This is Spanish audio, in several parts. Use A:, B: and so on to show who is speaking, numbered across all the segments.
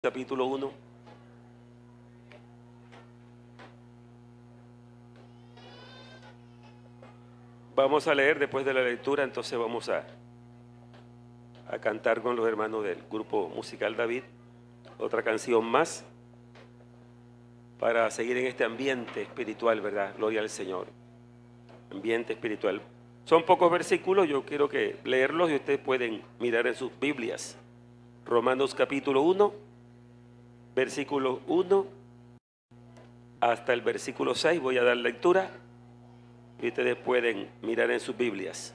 A: Capítulo 1. Vamos a leer después de la lectura, entonces vamos a cantar con los hermanos del grupo musical David otra canción más para seguir en este ambiente espiritual, ¿verdad? Gloria al Señor. Ambiente espiritual. Son pocos versículos, yo quiero que leerlos y ustedes pueden mirar en sus Biblias. Romanos capítulo 1. Versículo 1 hasta el versículo 6, voy a dar lectura y ustedes pueden mirar en sus Biblias.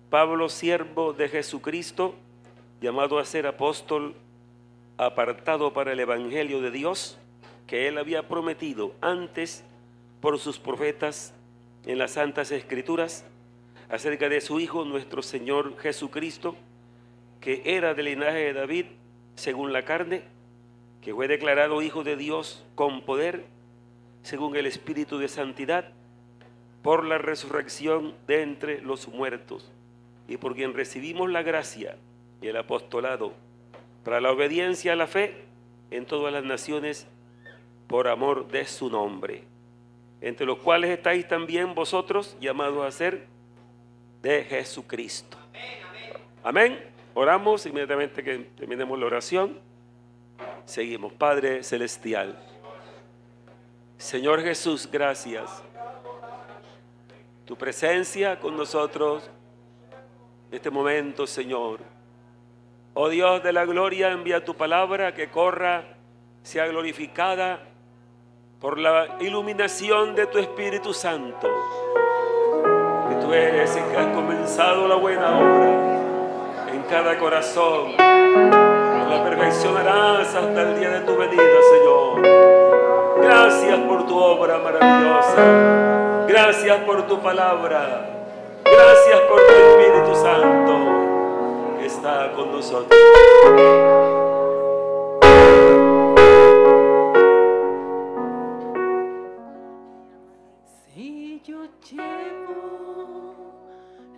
A: Pablo, siervo de Jesucristo, llamado a ser apóstol, apartado para el evangelio de Dios, que él había prometido antes por sus profetas en las santas escrituras, acerca de su Hijo nuestro Señor Jesucristo, que era del linaje de David según la carne, que fue declarado Hijo de Dios con poder, según el Espíritu de Santidad, por la resurrección de entre los muertos, y por quien recibimos la gracia y el apostolado para la obediencia a la fe en todas las naciones, por amor de su nombre, entre los cuales estáis también vosotros, llamados a ser de Jesucristo. Amén. Oramos inmediatamente que terminemos la oración. Seguimos. Padre celestial, Señor Jesús, gracias. Tu presencia con nosotros en este momento, Señor. Oh Dios de la gloria, envía tu palabra que corra, sea glorificada por la iluminación de tu Espíritu Santo. Que tú eres el que has comenzado la buena obra en cada corazón. La perfeccionarás hasta el día de tu venida, Señor. Gracias por tu obra maravillosa. Gracias por tu palabra. Gracias por tu Espíritu Santo que está con nosotros.
B: Si yo llevo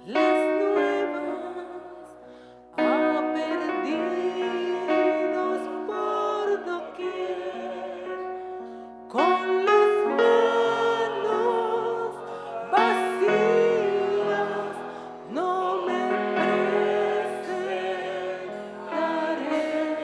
B: las nuevas a perdidos por doquier, con las manos vacías no me presentaré.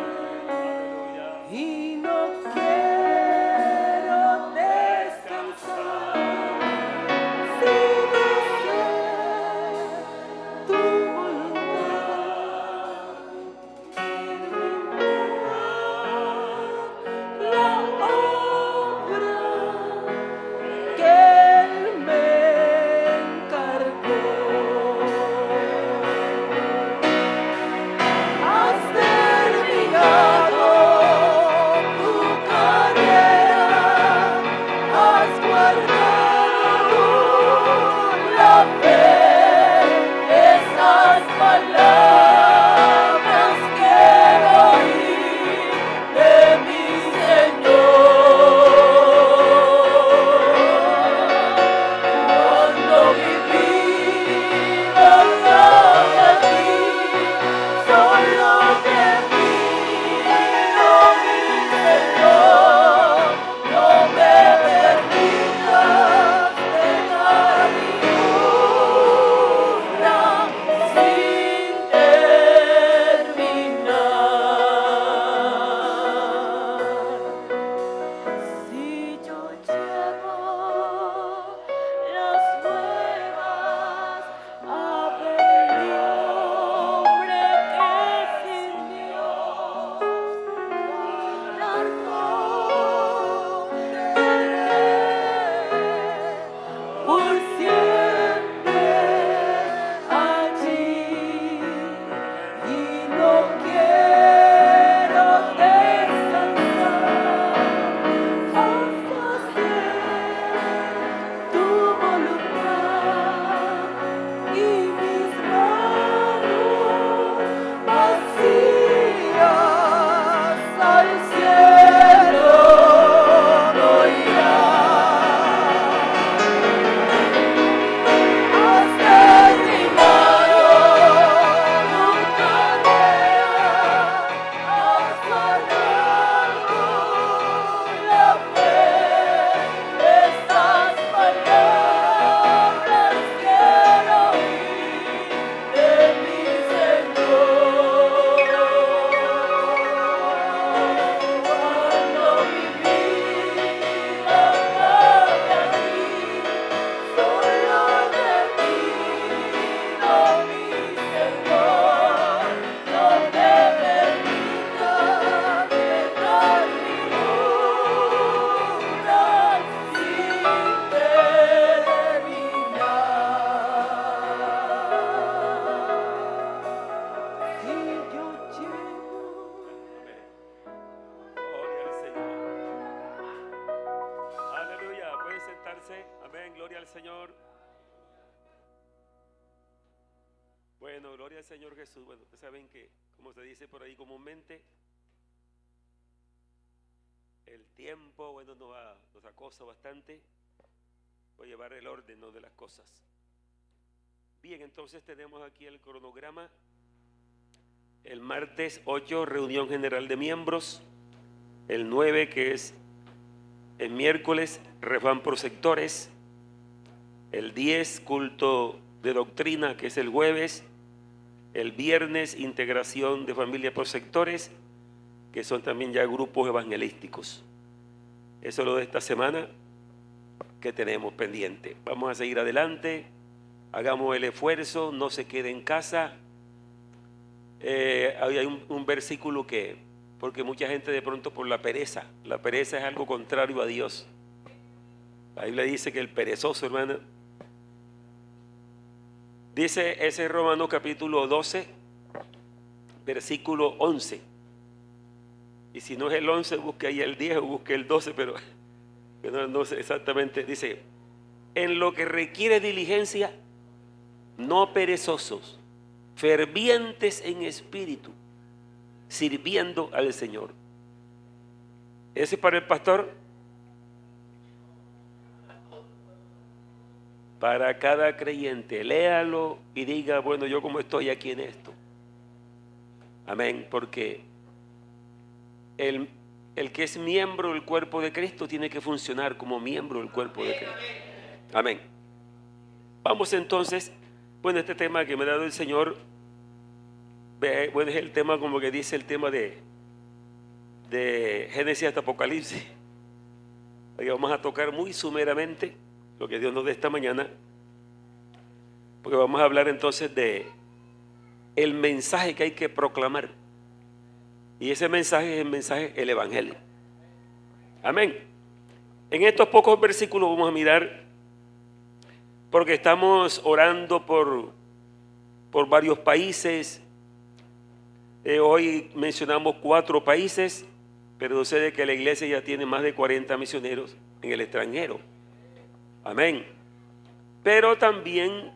A: al Señor. Bueno, gloria al Señor Jesús. Bueno, ustedes saben que, como se dice por ahí comúnmente, el tiempo, bueno, nos acosa bastante. Voy a llevar el orden, ¿no?, de las cosas. Bien, entonces tenemos aquí el cronograma. El martes 8, reunión general de miembros. El 9, que es el miércoles, refrán por sectores. El 10, culto de doctrina, que es el jueves. El viernes, integración de familia por sectores, que son también ya grupos evangelísticos. Eso es lo de esta semana que tenemos pendiente. Vamos a seguir adelante, hagamos el esfuerzo, no se quede en casa. Hay un versículo que, porque mucha gente de pronto por la pereza es algo contrario a Dios. La Biblia dice que el perezoso, hermano, dice ese Romanos capítulo 12, versículo 11. Y si no es el 11, busque ahí el 10 o busque el 12, pero no sé exactamente. Dice, en lo que requiere diligencia, no perezosos, fervientes en espíritu, sirviendo al Señor. Ese es para el pastor. Para cada creyente, léalo y diga, bueno, yo como estoy aquí en esto. Amén, porque el que es miembro del cuerpo de Cristo tiene que funcionar como miembro del cuerpo de Cristo. Amén. Vamos entonces, bueno, este tema que me ha dado el Señor, bueno, es el tema como que dice el tema de Génesis hasta Apocalipsis. Hoy vamos a tocar muy sumeramente lo que Dios nos dé esta mañana, porque vamos a hablar entonces de el mensaje que hay que proclamar. Y ese mensaje es el mensaje, el Evangelio. Amén. En estos pocos versículos vamos a mirar, porque estamos orando por varios países. Hoy mencionamos 4 países, pero sucede que la iglesia ya tiene más de 40 misioneros en el extranjero. Amén. Pero también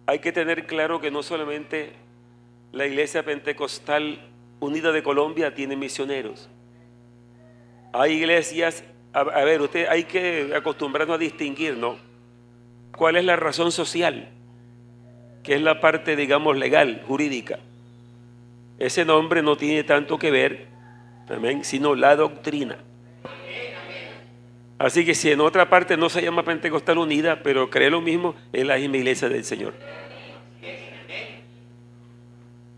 A: hay que tener claro que no solamente la Iglesia Pentecostal Unida de Colombia tiene misioneros. Hay iglesias, a ver, usted hay que acostumbrarnos a distinguir, ¿no?, cuál es la razón social, que es la parte, digamos, legal, jurídica. Ese nombre no tiene tanto que ver, amén, sino la doctrina. Así que si en otra parte no se llama Pentecostal Unida, pero cree lo mismo, es la misma iglesia del Señor.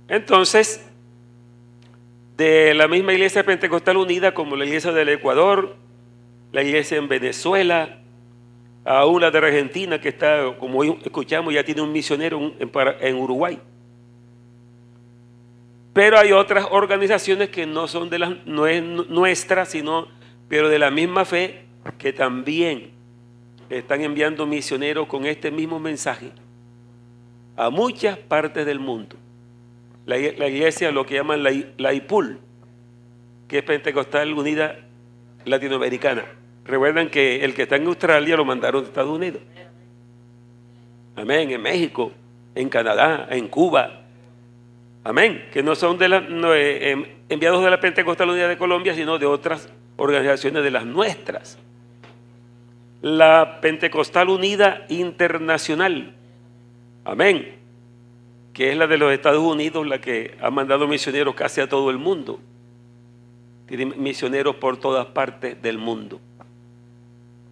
A: Entonces, de la misma iglesia Pentecostal Unida, como la iglesia del Ecuador, la iglesia en Venezuela, aún la de Argentina, que está, como hoy escuchamos, ya tiene un misionero en Uruguay. Pero hay otras organizaciones que no son no es nuestras, sino, pero de la misma fe, que también están enviando misioneros con este mismo mensaje a muchas partes del mundo. La iglesia, lo que llaman la IPUL, que es Pentecostal Unida Latinoamericana. Recuerdan que el que está en Australia lo mandaron de Estados Unidos. Amén, en México, en Canadá, en Cuba. Amén, que no son enviados de la Pentecostal Unida de Colombia, sino de otras organizaciones de las nuestras. La Pentecostal Unida Internacional, amén, que es la de los Estados Unidos, la que ha mandado misioneros casi a todo el mundo. Tiene misioneros por todas partes del mundo.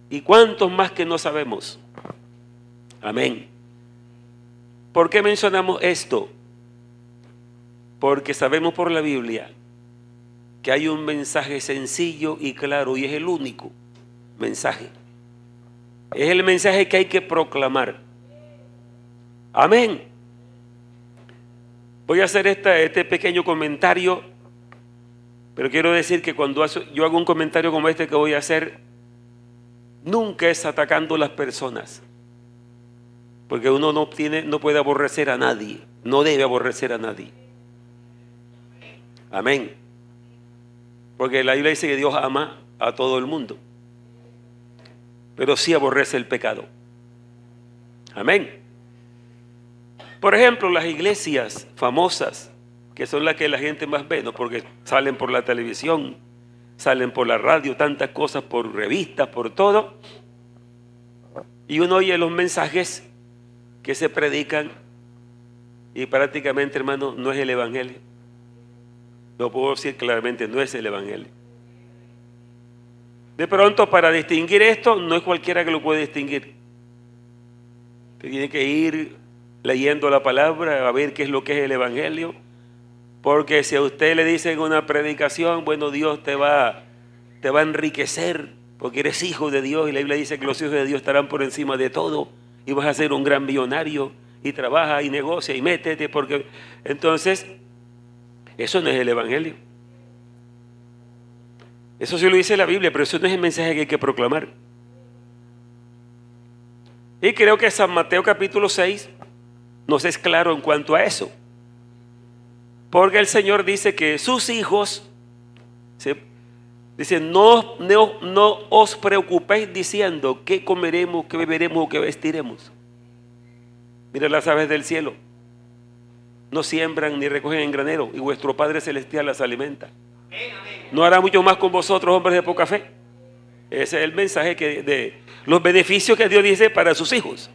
A: ¿Y cuántos más que no sabemos? Amén. ¿Por qué mencionamos esto? Porque sabemos por la Biblia que hay un mensaje sencillo y claro, y es el único mensaje. Es el mensaje que hay que proclamar. Amén. Voy a hacer este pequeño comentario, pero quiero decir que cuando yo hago un comentario como este que voy a hacer, nunca es atacando a las personas, porque uno no puede aborrecer a nadie, no debe aborrecer a nadie. Amén. Porque la Biblia dice que Dios ama a todo el mundo, pero sí aborrece el pecado. Amén. Por ejemplo, las iglesias famosas, que son las que la gente más ve, ¿no? Porque salen por la televisión, salen por la radio, tantas cosas, por revistas, por todo. Y uno oye los mensajes que se predican y prácticamente, hermano, no es el evangelio. Lo puedo decir claramente, no es el evangelio. De pronto, para distinguir esto, no es cualquiera que lo puede distinguir. Usted tiene que ir leyendo la palabra a ver qué es lo que es el evangelio. Porque si a usted le dicen una predicación, bueno, Dios te va a enriquecer porque eres hijo de Dios, y la Biblia dice que los hijos de Dios estarán por encima de todo y vas a ser un gran millonario, y trabaja y negocia y métete, porque entonces eso no es el evangelio. Eso sí lo dice la Biblia, pero eso no es el mensaje que hay que proclamar. Y creo que San Mateo capítulo 6 nos es claro en cuanto a eso. Porque el Señor dice que sus hijos, dice, no os preocupéis diciendo qué comeremos, qué beberemos o qué vestiremos. Mira las aves del cielo. No siembran ni recogen en granero, y vuestro Padre Celestial las alimenta. ¿No hará mucho más con vosotros, hombres de poca fe? Ese es el mensaje de los beneficios que Dios dice para sus hijos.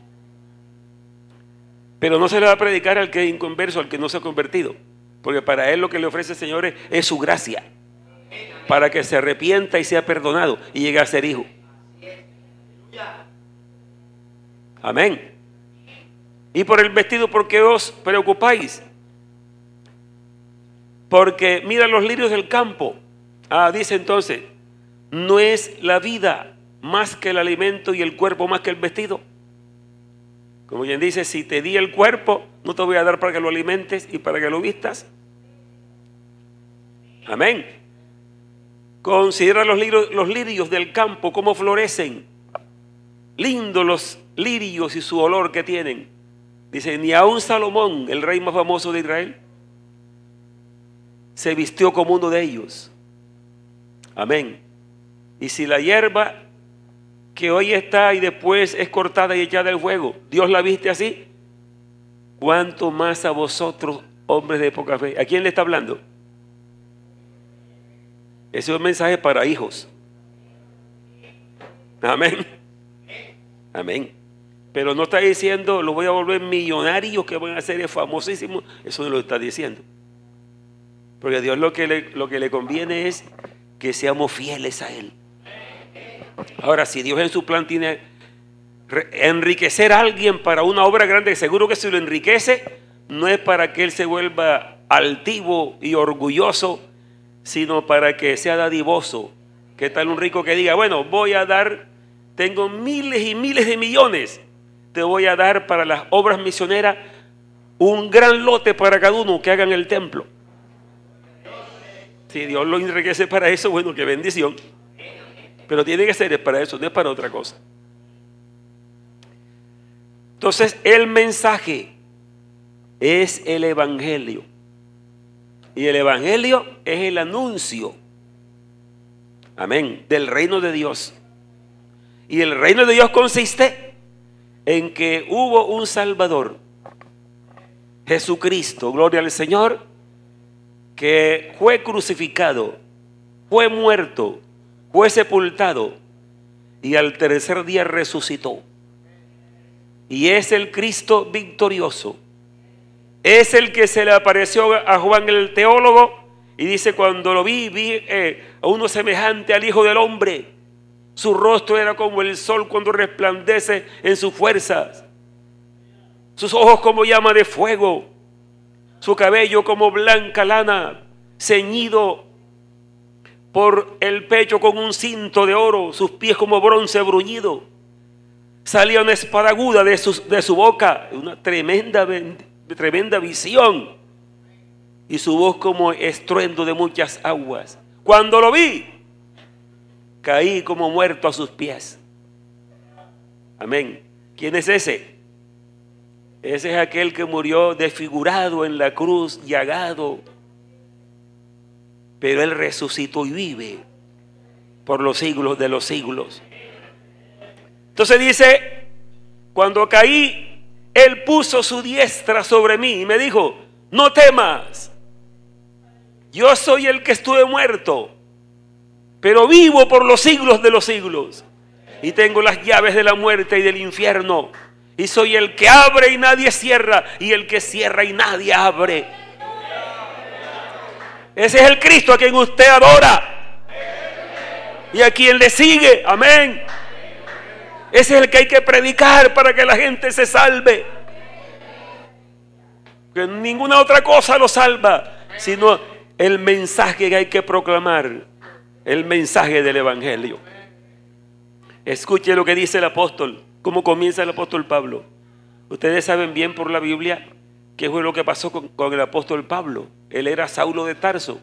A: Pero no se le va a predicar al que es inconverso, al que no se ha convertido. Porque para él lo que le ofrece el Señor es su gracia, para que se arrepienta y sea perdonado y llegue a ser hijo. Amén. Y por el vestido, ¿por qué os preocupáis? Porque mira los lirios del campo. Dice entonces, ¿no es la vida más que el alimento y el cuerpo más que el vestido? Como quien dice, si te di el cuerpo, no te voy a dar para que lo alimentes y para que lo vistas. Amén. Considera los lirios del campo, cómo florecen. Lindos los lirios y su olor que tienen. Dice, ni aun Salomón, el rey más famoso de Israel, se vistió como uno de ellos. Amén. Y si la hierba que hoy está y después es cortada y echada al fuego, Dios la viste así, ¿cuánto más a vosotros, hombres de poca fe? ¿A quién le está hablando? Ese es un mensaje para hijos. Amén. Amén. Pero no está diciendo, lo voy a volver millonarios que van a ser famosísimos. Eso no lo está diciendo. Porque a Dios lo que le conviene es que seamos fieles a Él. Ahora, si Dios en su plan tiene enriquecer a alguien para una obra grande, seguro que si lo enriquece, no es para que Él se vuelva altivo y orgulloso, sino para que sea dadivoso. ¿Qué tal un rico que diga, bueno, voy a dar, tengo miles y miles de millones, te voy a dar para las obras misioneras un gran lote para cada uno que hagan el templo? Si Dios lo enriquece para eso, bueno, qué bendición. Pero tiene que ser para eso, no es para otra cosa. Entonces, el mensaje es el evangelio. Y el evangelio es el anuncio, amén, del reino de Dios. Y el reino de Dios consiste en que hubo un Salvador, Jesucristo, gloria al Señor, que fue crucificado, fue muerto, fue sepultado y al tercer día resucitó. Y es el Cristo victorioso. Es el que se le apareció a Juan el teólogo y dice, cuando lo vi a uno semejante al Hijo del Hombre. Su rostro era como el sol cuando resplandece en sus fuerzas. Sus ojos como llama de fuego. Su cabello como blanca lana, ceñido por el pecho con un cinto de oro, sus pies como bronce bruñido. Salía una espada aguda de su boca, una tremenda visión. Y su voz como estruendo de muchas aguas. Cuando lo vi, caí como muerto a sus pies. Amén. ¿Quién es ese? Ese es aquel que murió desfigurado en la cruz, llagado. Pero Él resucitó y vive por los siglos de los siglos. Entonces dice, cuando caí, Él puso su diestra sobre mí y me dijo: no temas, yo soy el que estuve muerto, pero vivo por los siglos de los siglos, y tengo las llaves de la muerte y del infierno, y soy el que abre y nadie cierra, y el que cierra y nadie abre. Ese es el Cristo a quien usted adora y a quien le sigue. Amén. Ese es el que hay que predicar para que la gente se salve. Que ninguna otra cosa lo salva, sino el mensaje que hay que proclamar, el mensaje del Evangelio. Escuche lo que dice el apóstol, cómo comienza el apóstol Pablo. Ustedes saben bien por la Biblia qué fue lo que pasó con el apóstol Pablo. Él era Saulo de Tarso,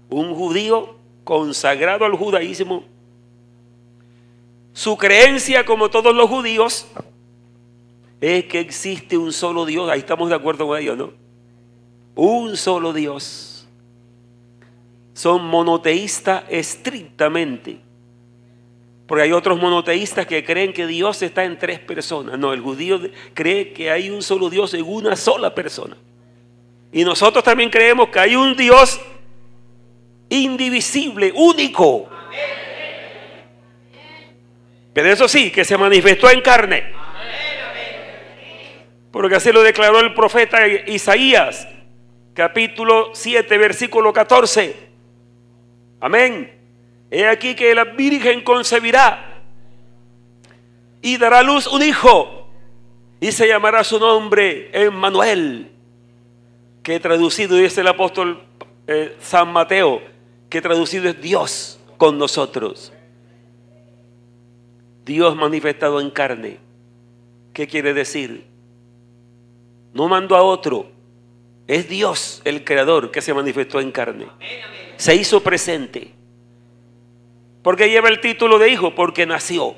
A: un judío consagrado al judaísmo. Su creencia, como todos los judíos, es que existe un solo Dios. Ahí estamos de acuerdo con ellos, ¿no? Un solo Dios. Son monoteístas estrictamente, porque hay otros monoteístas que creen que Dios está en tres personas. No, el judío cree que hay un solo Dios en una sola persona. Y nosotros también creemos que hay un Dios indivisible, único. Pero eso sí, que se manifestó en carne. Porque así lo declaró el profeta Isaías, capítulo 7, versículo 14. Amén. He aquí que la Virgen concebirá y dará a luz un hijo, y se llamará su nombre Emmanuel, que traducido, dice el apóstol San Mateo, que traducido es Dios con nosotros. Dios manifestado en carne. ¿Qué quiere decir? No mandó a otro, es Dios el creador que se manifestó en carne. Se hizo presente. ¿Por qué lleva el título de hijo? Porque nació.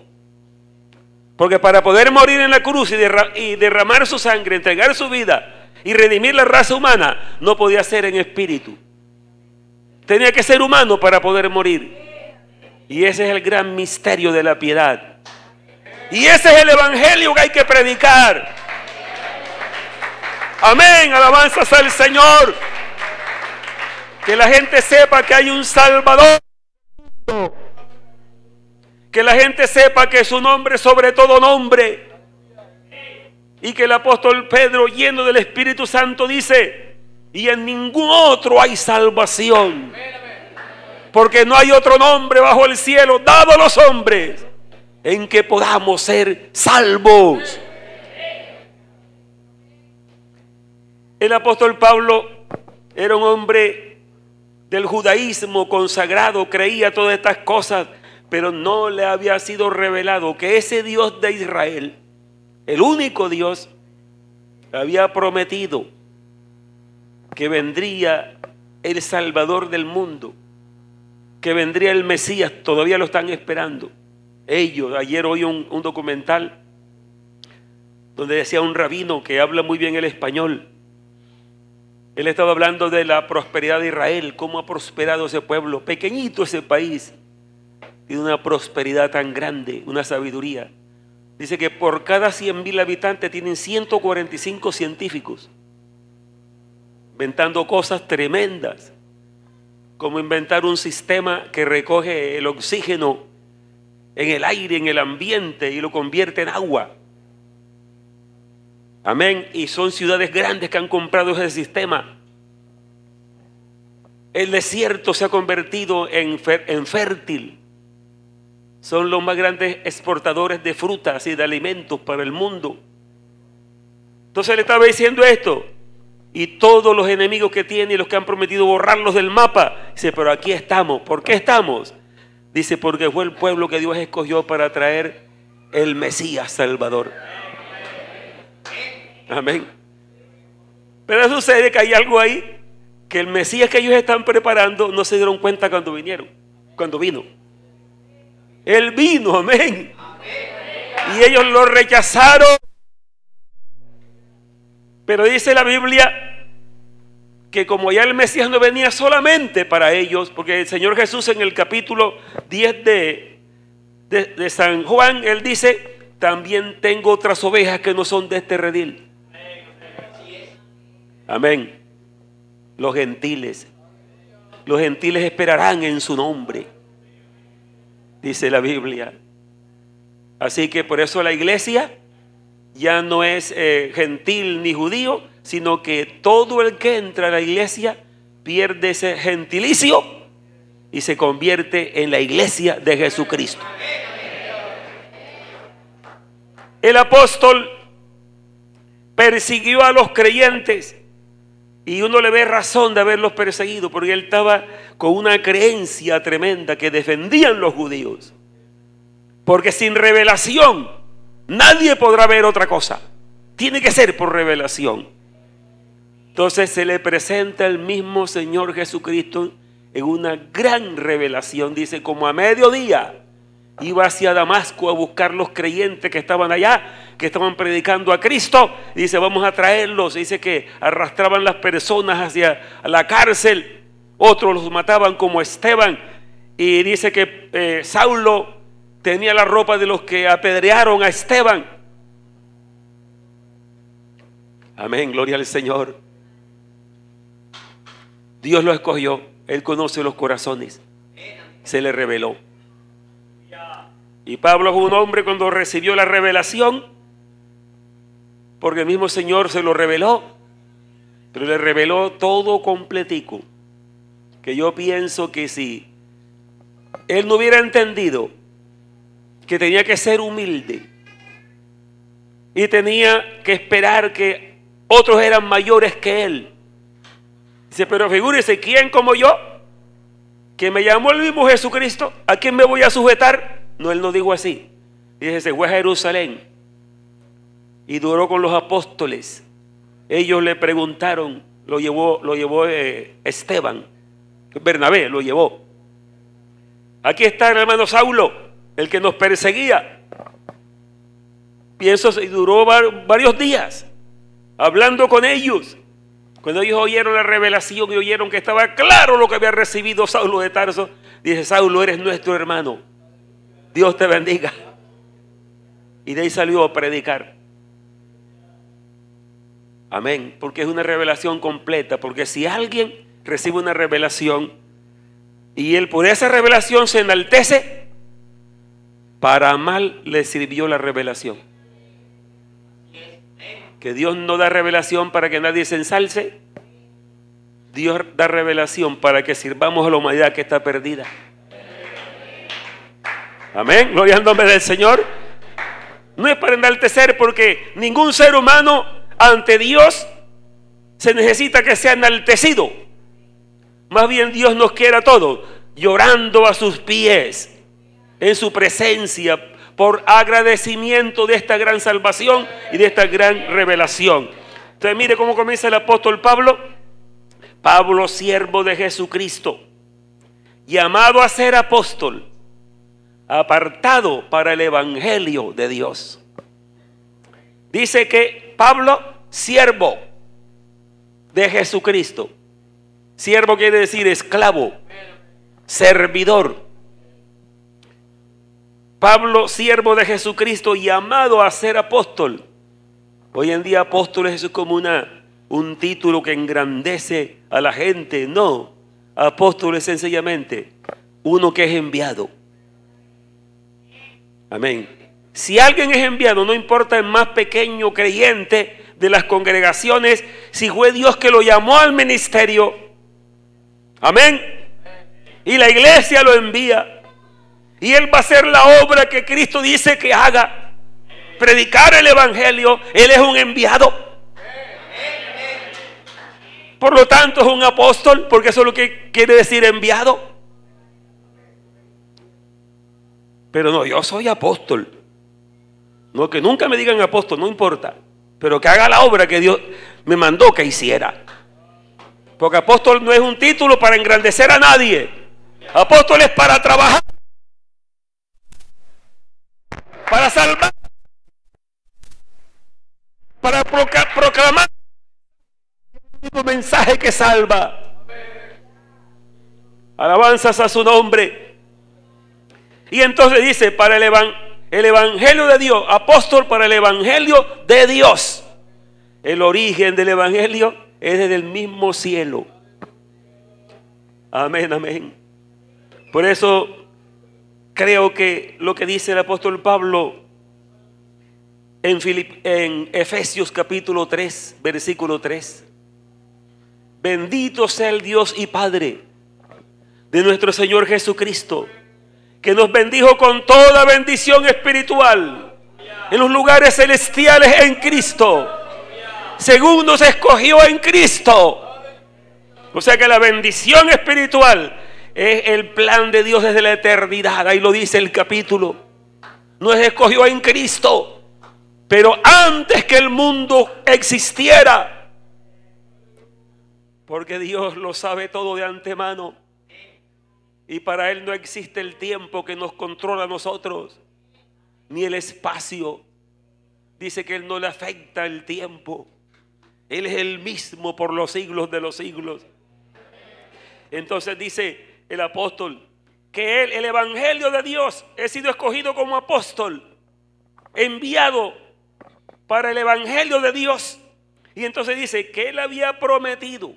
A: Porque para poder morir en la cruz y derramar su sangre, entregar su vida y redimir la raza humana, no podía ser en espíritu. Tenía que ser humano para poder morir. Y ese es el gran misterio de la piedad. Y ese es el evangelio que hay que predicar. Amén, alabanzas al Señor. Que la gente sepa que hay un Salvador. Que la gente sepa que su nombre es sobre todo nombre. Y que el apóstol Pedro, lleno del Espíritu Santo, dice: y en ningún otro hay salvación, porque no hay otro nombre bajo el cielo dado a los hombres en que podamos ser salvos. El apóstol Pablo era un hombre del judaísmo consagrado, creía todas estas cosas, pero no le había sido revelado que ese Dios de Israel, el único Dios, había prometido que vendría el Salvador del mundo, que vendría el Mesías. Todavía lo están esperando. Ellos, ayer oí un documental donde decía un rabino que habla muy bien el español. Él estaba hablando de la prosperidad de Israel, cómo ha prosperado ese pueblo, pequeñito ese país, tiene una prosperidad tan grande, una sabiduría. Dice que por cada 100,000 habitantes tienen 145 científicos inventando cosas tremendas, como inventar un sistema que recoge el oxígeno en el aire, en el ambiente, y lo convierte en agua. Amén. Y son ciudades grandes que han comprado ese sistema. El desierto se ha convertido en fértil. Son los más grandes exportadores de frutas y de alimentos para el mundo. Entonces le estaba diciendo esto. Y todos los enemigos que tiene y los que han prometido borrarlos del mapa, dice, pero aquí estamos. ¿Por qué estamos? Dice, porque fue el pueblo que Dios escogió para traer el Mesías Salvador. Amén. Pero sucede que hay algo ahí, que el Mesías que ellos están preparando no se dieron cuenta cuando vino. Él vino, amén. Y ellos lo rechazaron. Pero dice la Biblia que como ya el Mesías no venía solamente para ellos, porque el Señor Jesús en el capítulo 10 de San Juan, Él dice también tengo otras ovejas que no son de este redil. Amén. Los gentiles esperarán en su nombre, dice la Biblia. Así que por eso la iglesia ya no es gentil ni judío, sino que todo el que entra a la iglesia pierde ese gentilicio y se convierte en la iglesia de Jesucristo. El apóstol persiguió a los creyentes y uno le ve razón de haberlos perseguido, porque él estaba con una creencia tremenda que defendían los judíos. Porque sin revelación nadie podrá ver otra cosa. Tiene que ser por revelación. Entonces se le presenta el mismo Señor Jesucristo en una gran revelación. Dice, como a mediodía iba hacia Damasco a buscar los creyentes que estaban allá, que estaban predicando a Cristo. Dice, vamos a traerlos. Dice que arrastraban las personas hacia la cárcel. Otros los mataban como Esteban. Y dice que Saulo tenía la ropa de los que apedrearon a Esteban. Amén, gloria al Señor. Dios lo escogió. Él conoce los corazones. Se le reveló. Y Pablo es un hombre cuando recibió la revelación, porque el mismo Señor se lo reveló, pero le reveló todo completico. Que yo pienso que si él no hubiera entendido que tenía que ser humilde y tenía que esperar que otros eran mayores que él. Dice, pero figúrese, ¿quién como yo? Que me llamó el mismo Jesucristo, ¿a quién me voy a sujetar? No, él no dijo así. Dice, se fue a Jerusalén y duró con los apóstoles. Ellos le preguntaron, lo llevó Esteban, Bernabé lo llevó. Aquí está el hermano Saulo, el que nos perseguía. Pienso, y duró varios días hablando con ellos. Cuando ellos oyeron la revelación y oyeron que estaba claro lo que había recibido Saulo de Tarso, dice, Saulo, eres nuestro hermano, Dios te bendiga. Y de ahí salió a predicar. Amén, porque es una revelación completa. Porque si alguien recibe una revelación y él por esa revelación se enaltece, para mal le sirvió la revelación. Que Dios no da revelación para que nadie se ensalce. Dios da revelación para que sirvamos a la humanidad que está perdida. Amén, gloria al nombre del Señor. No es para enaltecer, porque ningún ser humano ante Dios se necesita que sea enaltecido. Más bien Dios nos quiere a todos llorando a sus pies en su presencia, por agradecimiento de esta gran salvación y de esta gran revelación. Entonces mire cómo comienza el apóstol Pablo. Pablo, siervo de Jesucristo, llamado a ser apóstol, apartado para el evangelio de Dios. Dice que Pablo, siervo de Jesucristo. Siervo quiere decir esclavo, servidor. Pablo, siervo de Jesucristo, llamado a ser apóstol. Hoy en día apóstol es como un título que engrandece a la gente. No, apóstol es sencillamente uno que es enviado. Amén. Si alguien es enviado, no importa el más pequeño creyente de las congregaciones, si fue Dios que lo llamó al ministerio, amén, y la iglesia lo envía, y él va a hacer la obra que Cristo dice que haga, predicar el evangelio. Él es un enviado, por lo tanto es un apóstol, porque eso es lo que quiere decir enviado. Pero no, yo soy apóstol. No, que nunca me digan apóstol, no importa, pero que haga la obra que Dios me mandó que hiciera. Porque apóstol no es un título para engrandecer a nadie. Apóstol es para trabajar, para salvar, para proclamar un mensaje que salva. Alabanzas a su nombre. Y entonces dice, para El evangelio de Dios, apóstol para el evangelio de Dios. El origen del evangelio es desde el mismo cielo. Amén, amén. Por eso creo que lo que dice el apóstol Pablo en Efesios capítulo 3, versículo 3. Bendito sea el Dios y Padre de nuestro Señor Jesucristo, que nos bendijo con toda bendición espiritual en los lugares celestiales en Cristo, según nos escogió en Cristo. O sea que la bendición espiritual es el plan de Dios desde la eternidad. Ahí lo dice el capítulo. Nos escogió en Cristo, pero antes que el mundo existiera, porque Dios lo sabe todo de antemano. Y para Él no existe el tiempo que nos controla a nosotros, ni el espacio. Dice que Él no le afecta el tiempo. Él es el mismo por los siglos de los siglos. Entonces dice el apóstol que Él, el evangelio de Dios, he sido escogido como apóstol, enviado para el evangelio de Dios. Y entonces dice que Él había prometido.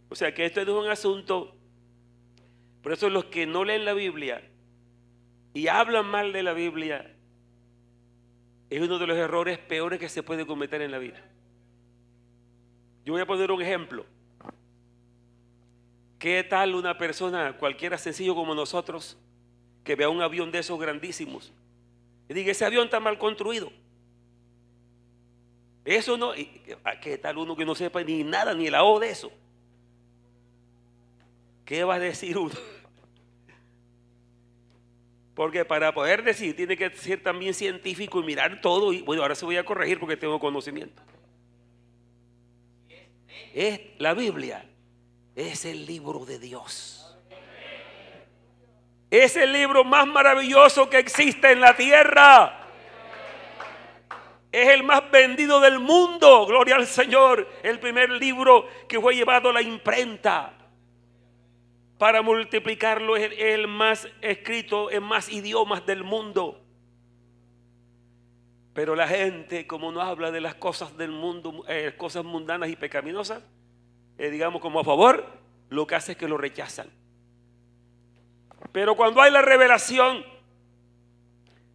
A: O sea que esto es un asunto. Por eso los que no leen la Biblia y hablan mal de la Biblia es uno de los errores peores que se puede cometer en la vida. Yo voy a poner un ejemplo. ¿Qué tal una persona, cualquiera sencillo como nosotros, que vea un avión de esos grandísimos y diga, ese avión está mal construido? Eso no. ¿Qué tal uno que no sepa ni nada, ni la O de eso? ¿Qué va a decir uno? Porque para poder decir tiene que ser también científico y mirar todo. Y bueno, ahora se voy a corregir porque tengo conocimiento. La Biblia es el libro de Dios. Es el libro más maravilloso que existe en la tierra. Es el más vendido del mundo. Gloria al Señor. El primer libro que fue llevado a la imprenta para multiplicarlo, es el más escrito en más idiomas del mundo. Pero la gente, como no habla de las cosas del mundo, cosas mundanas y pecaminosas, digamos como a favor, lo que hace es que lo rechazan. Pero cuando hay la revelación,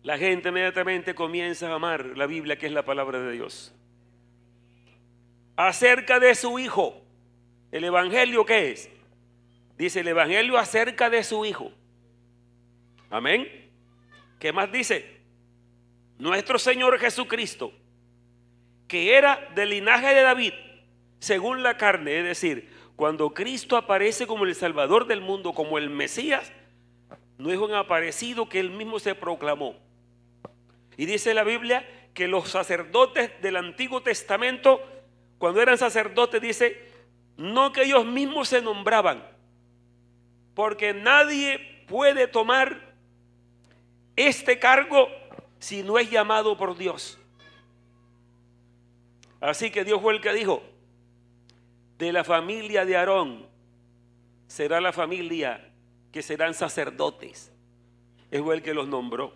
A: la gente inmediatamente comienza a amar la Biblia, que es la palabra de Dios. Acerca de su Hijo, el Evangelio, ¿qué es? Dice el Evangelio acerca de su Hijo. Amén. ¿Qué más dice? Nuestro Señor Jesucristo, que era del linaje de David, según la carne. Es decir, cuando Cristo aparece como el Salvador del mundo, como el Mesías, no es un aparecido que Él mismo se proclamó. Y dice la Biblia que los sacerdotes del Antiguo Testamento, cuando eran sacerdotes, dice, no que ellos mismos se nombraban, porque nadie puede tomar este cargo si no es llamado por Dios. Así que Dios fue el que dijo, de la familia de Aarón será la familia que serán sacerdotes. Es el que los nombró.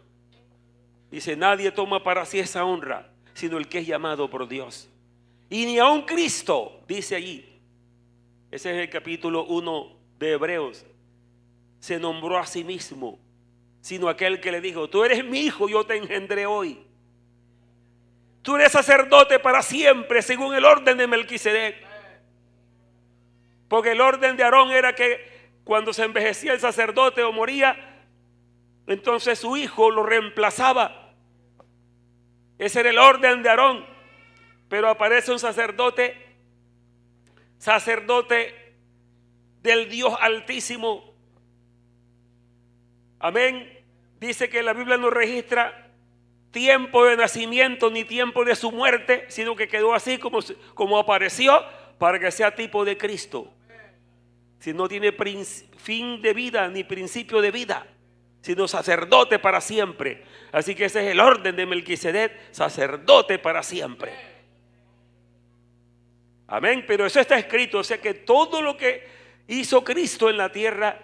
A: Dice, nadie toma para sí esa honra, sino el que es llamado por Dios. Y ni aun Cristo, dice allí, ese es el capítulo 1 de Hebreos, se nombró a sí mismo, sino aquel que le dijo, tú eres mi hijo, yo te engendré hoy. Tú eres sacerdote para siempre, según el orden de Melquisedec. Porque el orden de Aarón era que cuando se envejecía el sacerdote o moría, entonces su hijo lo reemplazaba. Ese era el orden de Aarón. Pero aparece un sacerdote del Dios Altísimo. Amén. Dice que la Biblia no registra tiempo de nacimiento ni tiempo de su muerte, sino que quedó así como apareció, para que sea tipo de Cristo. Si no tiene fin de vida ni principio de vida, sino sacerdote para siempre. Así que ese es el orden de Melquisedec, sacerdote para siempre. Amén. Pero eso está escrito, o sea que todo lo que hizo Cristo en la tierra,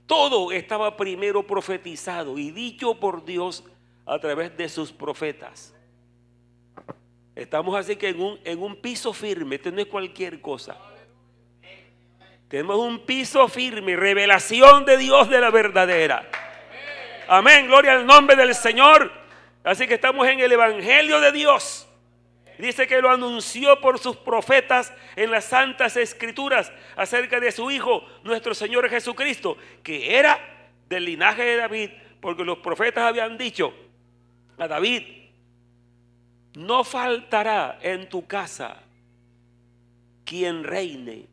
A: todo estaba primero profetizado y dicho por Dios a través de sus profetas. Estamos así que en un piso firme. Esto no es cualquier cosa. Tenemos un piso firme, revelación de Dios de la verdadera. Amén, gloria al nombre del Señor. Así que estamos en el Evangelio de Dios. Dice que lo anunció por sus profetas en las santas escrituras acerca de su Hijo, nuestro Señor Jesucristo, que era del linaje de David, porque los profetas habían dicho a David: no faltará en tu casa quien reine.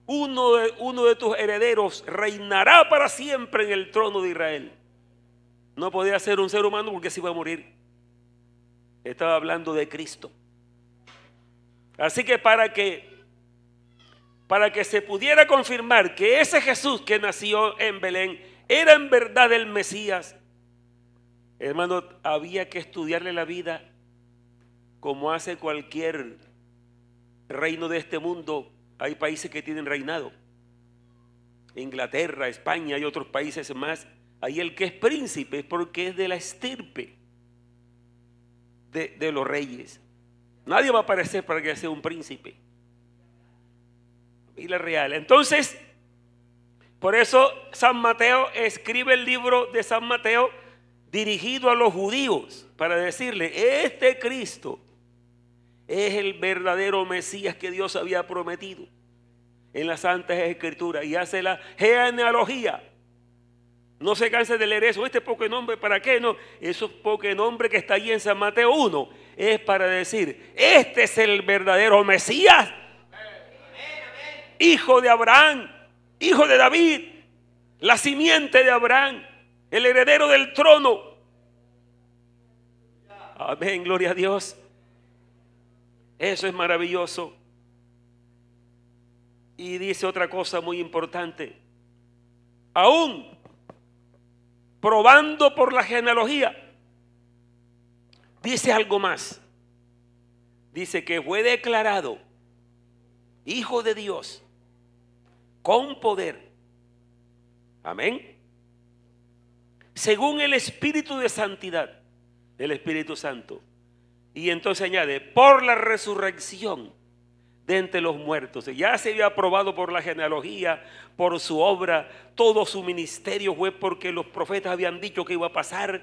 A: Uno de tus herederos reinará para siempre en el trono de Israel. No podía ser un ser humano porque se iba a morir. Estaba hablando de Cristo. Así que para que se pudiera confirmar que ese Jesús que nació en Belén era en verdad el Mesías, hermano, había que estudiarle la vida como hace cualquier reino de este mundo. Hay países que tienen reinado. Inglaterra, España y otros países más. Ahí el que es príncipe es porque es de la estirpe de los reyes. Nadie va a aparecer para que sea un príncipe. Y la real. Entonces, por eso San Mateo escribe el libro de San Mateo dirigido a los judíos para decirle: este Cristo es el verdadero Mesías que Dios había prometido en las Santas Escrituras, y hace la genealogía. No se canse de leer eso. Este poco nombre, ¿para qué? No, eso poco nombre que está allí en San Mateo 1 es para decir: este es el verdadero Mesías, hijo de Abraham, hijo de David, la simiente de Abraham, el heredero del trono. Amén, gloria a Dios. Eso es maravilloso. Y dice otra cosa muy importante: aún probando por la genealogía, dice algo más. Dice que fue declarado Hijo de Dios con poder. Amén. Según el Espíritu de Santidad, el Espíritu Santo. Y entonces añade: por la resurrección de entre los muertos. Ya se había aprobado por la genealogía, por su obra. Todo su ministerio fue porque los profetas habían dicho que iba a pasar.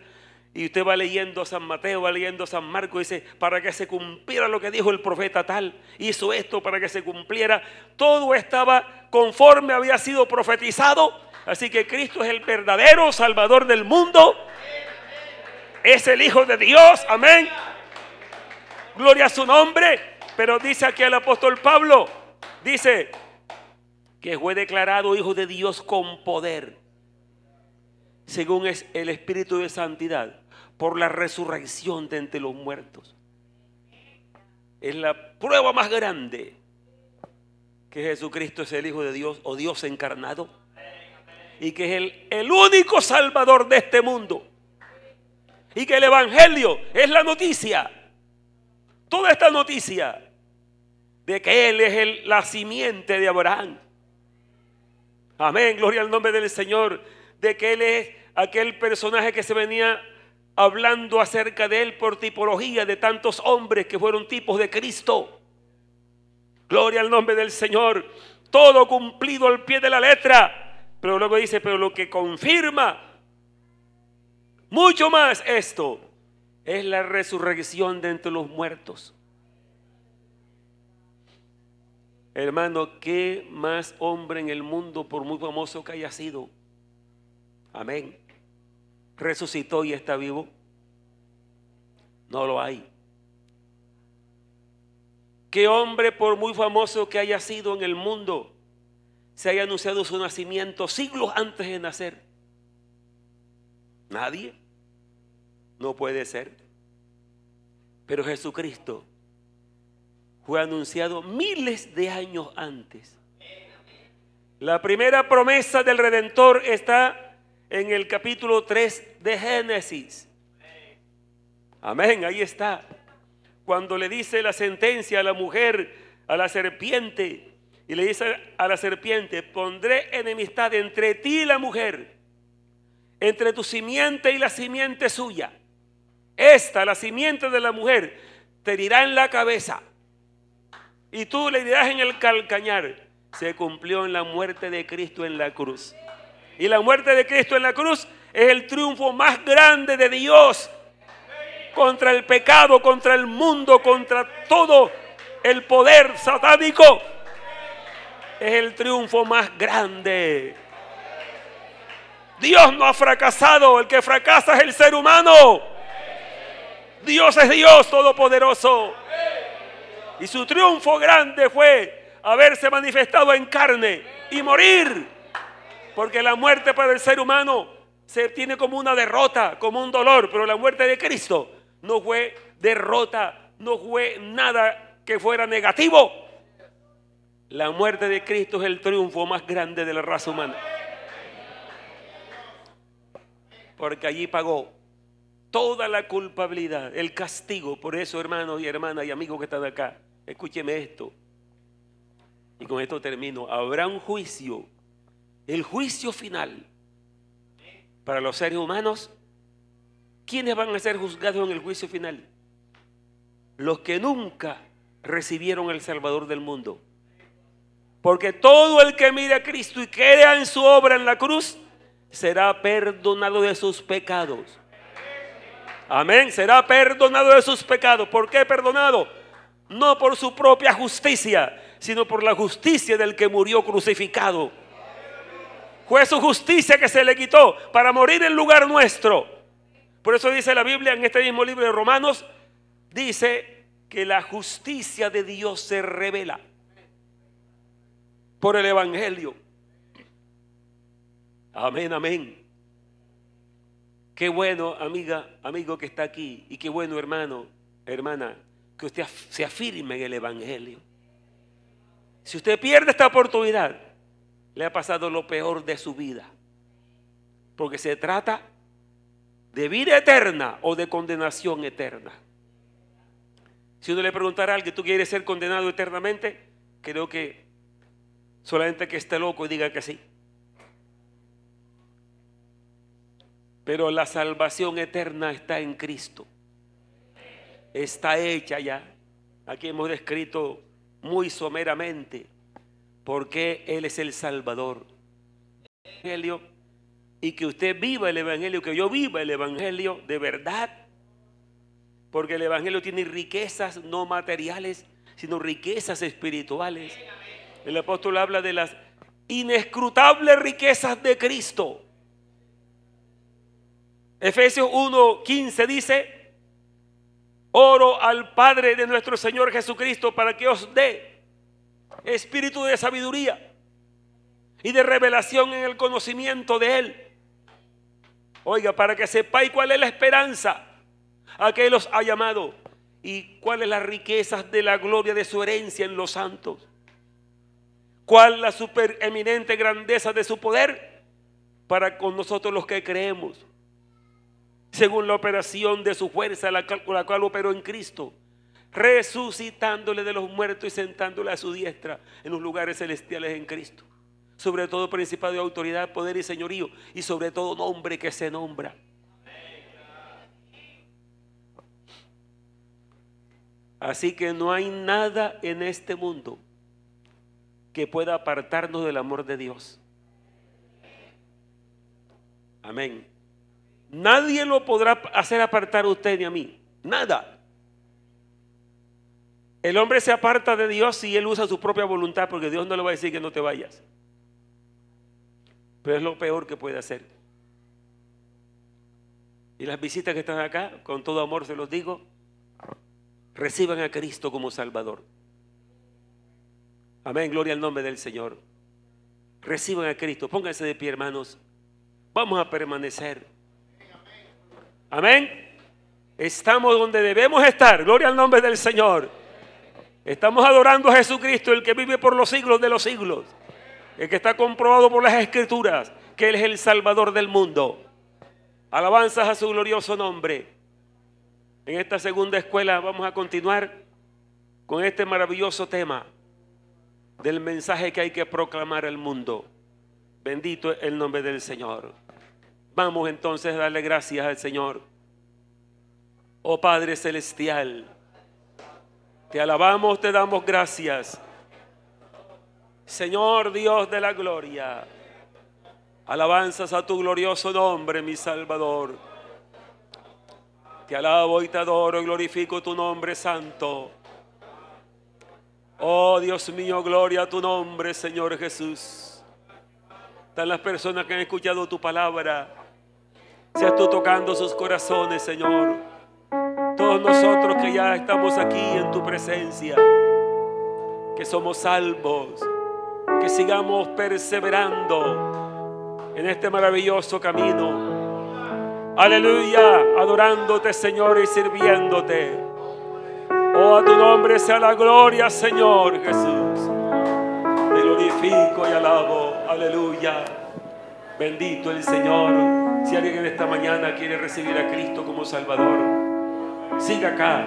A: Y usted va leyendo a San Mateo, va leyendo a San Marcos, dice: para que se cumpliera lo que dijo el profeta tal, hizo esto para que se cumpliera. Todo estaba conforme había sido profetizado. Así que Cristo es el verdadero Salvador del mundo. Es el Hijo de Dios. Amén. Gloria a su nombre. Pero dice aquí el apóstol Pablo, dice que fue declarado Hijo de Dios con poder, según es el Espíritu de Santidad, por la resurrección de entre los muertos. Es la prueba más grande que Jesucristo es el Hijo de Dios, o Dios encarnado, y que es el único Salvador de este mundo, y que el Evangelio es la noticia. Toda esta noticia de que Él es la simiente de Abraham. Amén, gloria al nombre del Señor. De que Él es aquel personaje que se venía hablando acerca de Él por tipología de tantos hombres que fueron tipos de Cristo. Gloria al nombre del Señor. Todo cumplido al pie de la letra. Pero luego dice: pero lo que confirma mucho más esto es la resurrección de entre los muertos. Hermano, ¿qué más hombre en el mundo, por muy famoso que haya sido, amén, resucitó y está vivo? No lo hay. ¿Qué hombre, por muy famoso que haya sido en el mundo, se haya anunciado su nacimiento siglos antes de nacer? Nadie. No puede ser. Pero Jesucristo fue anunciado miles de años antes. La primera promesa del Redentor está en el capítulo 3 de Génesis. Amén, ahí está. Cuando le dice la sentencia a la mujer, a la serpiente, y le dice a la serpiente: pondré enemistad entre ti y la mujer, entre tu simiente y la simiente suya. esta, la simiente de la mujer, te herirá en la cabeza y tú le herirás en el calcañar. Se cumplió en la muerte de Cristo en la cruz. Y la muerte de Cristo en la cruz es el triunfo más grande de Dios contra el pecado, contra el mundo, contra todo el poder satánico. Es el triunfo más grande. Dios no ha fracasado. El que fracasa es el ser humano. Dios es Dios todopoderoso. Y su triunfo grande fue haberse manifestado en carne y morir. Porque la muerte para el ser humano se tiene como una derrota, como un dolor. Pero la muerte de Cristo no fue derrota, no fue nada que fuera negativo. La muerte de Cristo es el triunfo más grande de la raza humana. Porque allí pagó toda la culpabilidad, el castigo. Por eso, hermanos y hermanas y amigos que están acá, escúcheme esto. Y con esto termino. Habrá un juicio, el juicio final para los seres humanos. ¿Quiénes van a ser juzgados en el juicio final? Los que nunca recibieron el Salvador del mundo. Porque todo el que mire a Cristo y crea en su obra en la cruz será perdonado de sus pecados. Amén, será perdonado de sus pecados. ¿Por qué perdonado? No por su propia justicia, sino por la justicia del que murió crucificado. Fue su justicia que se le quitó para morir en lugar nuestro. Por eso dice la Biblia en este mismo libro de Romanos, dice que la justicia de Dios se revela por el Evangelio. Amén, amén. Qué bueno, amiga, amigo que está aquí. Y qué bueno, hermano, hermana, que usted se afirme en el Evangelio. Si usted pierde esta oportunidad, le ha pasado lo peor de su vida. Porque se trata de vida eterna o de condenación eterna. Si uno le preguntara a alguien, ¿tú quieres ser condenado eternamente? Creo que solamente que esté loco y diga que sí. Pero la salvación eterna está en Cristo. Está hecha ya. Aquí hemos descrito muy someramente por qué Él es el Salvador. Y que usted viva el Evangelio, que yo viva el Evangelio de verdad. Porque el Evangelio tiene riquezas no materiales, sino riquezas espirituales. El apóstol habla de las inescrutables riquezas de Cristo. Efesios 1:15 dice: oro al Padre de nuestro Señor Jesucristo para que os dé espíritu de sabiduría y de revelación en el conocimiento de Él. Oiga, para que sepáis cuál es la esperanza a que Él os ha llamado y cuáles las riquezas de la gloria de su herencia en los santos. Cuál la supereminente grandeza de su poder para con nosotros los que creemos, según la operación de su fuerza, la cual operó en Cristo, resucitándole de los muertos y sentándole a su diestra en los lugares celestiales en Cristo. Sobre todo principado de autoridad, poder y señorío, y sobre todo nombre que se nombra. Así que no hay nada en este mundo que pueda apartarnos del amor de Dios. Amén. Nadie lo podrá hacer apartar a usted ni a mí. Nada. El hombre se aparta de Dios si él usa su propia voluntad, porque Dios no le va a decir que no te vayas. Pero es lo peor que puede hacer. Y las visitas que están acá, con todo amor se los digo, reciban a Cristo como Salvador. Amén, gloria al nombre del Señor. Reciban a Cristo, pónganse de pie, hermanos. Vamos a permanecer. Amén. Estamos donde debemos estar, gloria al nombre del Señor. Estamos adorando a Jesucristo, el que vive por los siglos de los siglos, el que está comprobado por las Escrituras, que Él es el Salvador del mundo. Alabanzas a su glorioso nombre. En esta segunda escuela vamos a continuar con este maravilloso tema del mensaje que hay que proclamar al mundo. Bendito es el nombre del Señor. Vamos entonces a darle gracias al Señor. Oh Padre Celestial, te alabamos, te damos gracias. Señor Dios de la gloria, alabanzas a tu glorioso nombre, mi Salvador. Te alabo y te adoro y glorifico tu nombre santo. Oh Dios mío, gloria a tu nombre, Señor Jesús. Están las personas que han escuchado tu palabra. Seas tú tocando sus corazones, Señor. Todos nosotros que ya estamos aquí en tu presencia, que somos salvos, que sigamos perseverando en este maravilloso camino. Aleluya, adorándote, Señor, y sirviéndote. Oh, a tu nombre sea la gloria, Señor Jesús. Te glorifico y alabo. Aleluya. Bendito el Señor. Si alguien en esta mañana quiere recibir a Cristo como Salvador, siga acá.